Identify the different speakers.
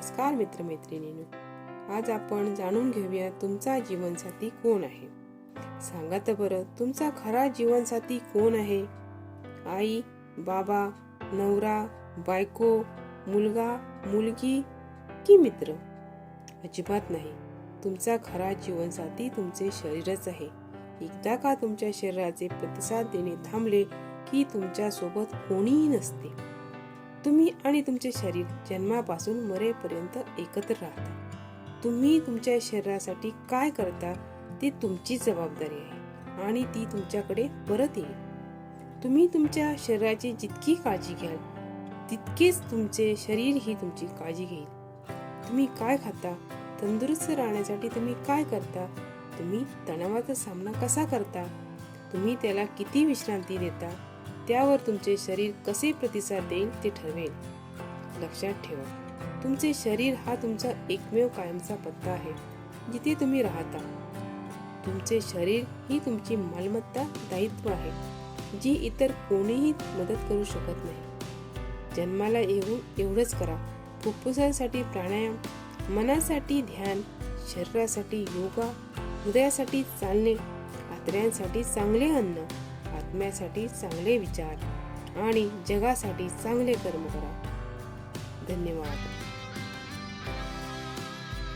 Speaker 1: नमस्कार मित्रमैत्रिणींनो, आज आपण जाणून घेऊया तुमचा जीवनसाथी कोण आहे. सांगा तर बरं, तुमचा खरा जीवनसाथी कोण आहे? आई, बाबा, नवरा, बायको, मुलगा, मुलगी की मित्र? अजिबात नाही. तुमचा खरा जीवनसाथी तुमचे शरीरच आहे. एकदा का तुमच्या शरीराचे प्रतिसाद देणे थांबले की तुमच्या सोबत कोणीही नसते. तुम्ही आणि तुमचे शरीर जन्मापासून मरेपर्यंत एकत्र राहता. तुम्ही तुमच्या शरीरासाठी काय करता ते तुमची जबाबदारी आहे आणि ती तुमच्याकडे परत येईल. तुम्ही तुमच्या शरीराची जितकी काळजी घ्याल तितकेच तुमचे शरीर ही तुमची काळजी घेईल. तुम्ही काय खाता, तंदुरुस्त राहण्यासाठी तुम्ही काय करता, तुम्ही तणावाचा सामना कसा करता, तुम्ही त्याला किती विश्रांती देता, त्यावर तुमचे शरीर कसे प्रतिसाद देईल ते ठरवेल. लक्षात ठेवा, तुमचे शरीर हा तुमचा एकमेव कायमचा पत्ता आहे जिथे तुम्ही राहता. तुमचे शरीर ही तुमची मालमत्ता, दायित्व आहे जी इतर कोणीही मदत करू शकत नाही. जन्माला येऊन एवढंच करा. फुफ्फुसांसाठी प्राणायाम, मनासाठी ध्यान, शरीरासाठी योगा, हृदयासाठी चालणे, आतड्यांसाठी चांगले अन्न, आत्म्यासाठी चांगले विचार आणि जगासाठी चांगले कर्म करा. धन्यवाद.